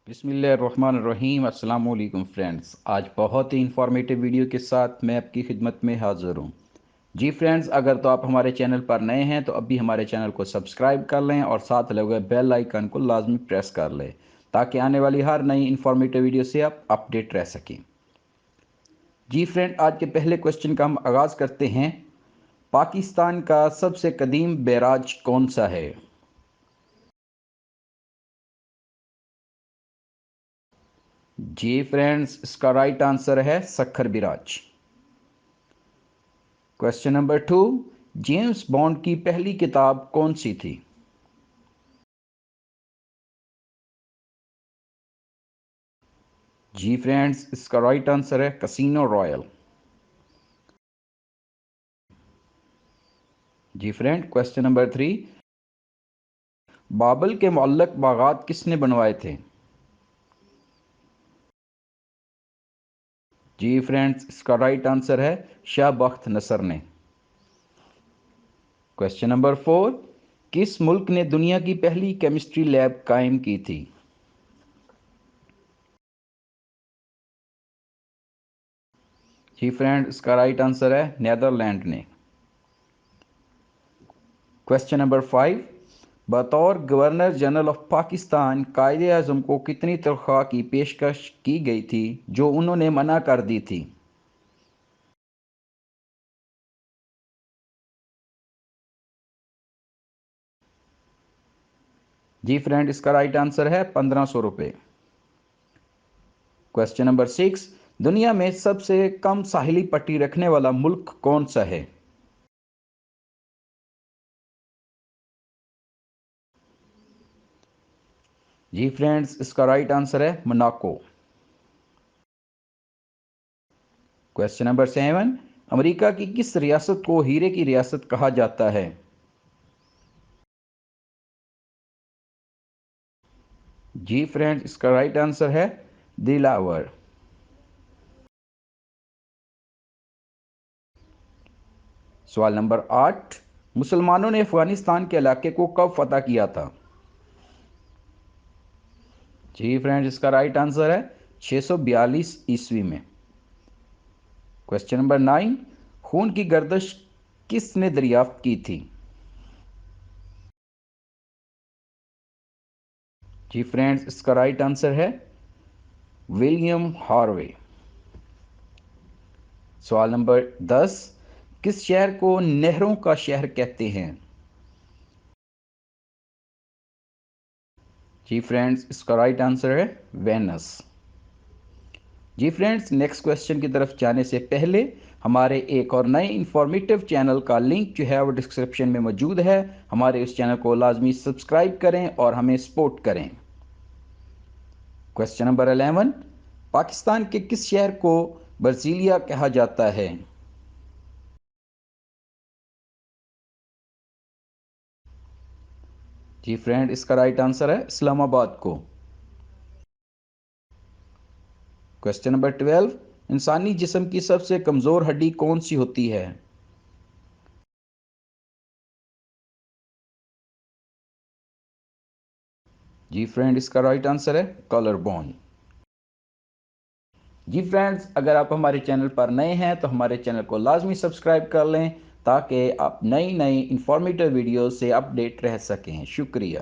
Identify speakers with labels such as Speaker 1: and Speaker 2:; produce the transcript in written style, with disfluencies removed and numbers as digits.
Speaker 1: बिस्मिल्लाहिर्रहमानिर्रहीम। अस्सलाम वालेकुम फ्रेंड्स, आज बहुत ही इंफॉर्मेटिव वीडियो के साथ मैं आपकी खिदमत में हाज़िर हूँ। जी फ्रेंड्स, अगर तो आप हमारे चैनल पर नए हैं तो अभी हमारे चैनल को सब्सक्राइब कर लें और साथ लगे बेल आइकन को लाजमी प्रेस कर लें ताकि आने वाली हर नई इंफॉर्मेटिव वीडियो से आप अपडेट रह सकें। जी फ्रेंड, आज के पहले क्वेश्चन का हम आगाज़ करते हैं। पाकिस्तान का सबसे कदीम बैराज कौन सा है? जी फ्रेंड्स, इसका राइट आंसर है Sukkur barrage. Question number 2, James Bond की पहली किताब कौन सी थी? जी फ्रेंड्स, इसका राइट आंसर है कैसीनो रॉयल। जी फ्रेंड, क्वेश्चन नंबर 3, बाबर के मुअल्लक बागात किसने बनवाए थे? जी फ्रेंड्स, इसका राइट आंसर है शाह बख्त नसर ने। क्वेश्चन नंबर 4, किस मुल्क ने दुनिया की पहली केमिस्ट्री लैब कायम की थी? जी फ्रेंड, इसका राइट आंसर है नीदरलैंड ने। क्वेश्चन नंबर 5, बतौर गवर्नर जनरल ऑफ पाकिस्तान कायदे आज़म को कितनी तनख्वाह की पेशकश की गई थी जो उन्होंने मना कर दी थी? जी फ्रेंड, इसका राइट आंसर है 1500 रुपये। क्वेश्चन नंबर 6, दुनिया में सबसे कम साहिली पट्टी रखने वाला मुल्क कौन सा है? जी फ्रेंड्स, इसका राइट आंसर है मोनाको। क्वेश्चन नंबर 7, अमेरिका की किस रियासत को हीरे की रियासत कहा जाता है? जी फ्रेंड्स, इसका राइट आंसर है दिलावर। सवाल नंबर 8, मुसलमानों ने अफगानिस्तान के इलाके को कब फतह किया था? जी फ्रेंड्स, इसका राइट आंसर है 642 ईस्वी में। क्वेश्चन नंबर 9, खून की गर्दिश किसने दरियाफ्त की थी? जी फ्रेंड्स, इसका राइट आंसर है विलियम हार्वे। सवाल नंबर 10, किस शहर को नहरों का शहर कहते हैं? जी फ्रेंड्स, इसका राइट आंसर है वेनस। जी फ्रेंड्स, नेक्स्ट क्वेश्चन की तरफ जाने से पहले हमारे एक और नए इंफॉर्मेटिव चैनल का लिंक जो है वो डिस्क्रिप्शन में मौजूद है। हमारे इस चैनल को लाजमी सब्सक्राइब करें और हमें सपोर्ट करें। क्वेश्चन नंबर 11, पाकिस्तान के किस शहर को ब्राज़ीलिया कहा जाता है? जी फ्रेंड, इसका राइट आंसर है इस्लामाबाद को। क्वेश्चन नंबर 12, इंसानी जिस्म की सबसे कमज़ोर हड्डी कौन सी होती है? जी फ्रेंड, इसका राइट आंसर है कॉलर बोन। जी फ्रेंड्स, अगर आप हमारे चैनल पर नए हैं तो हमारे चैनल को लाजमी सब्सक्राइब कर लें ताकि आप नई नई इंफॉर्मेटिव वीडियो से अपडेट रह सकें। शुक्रिया।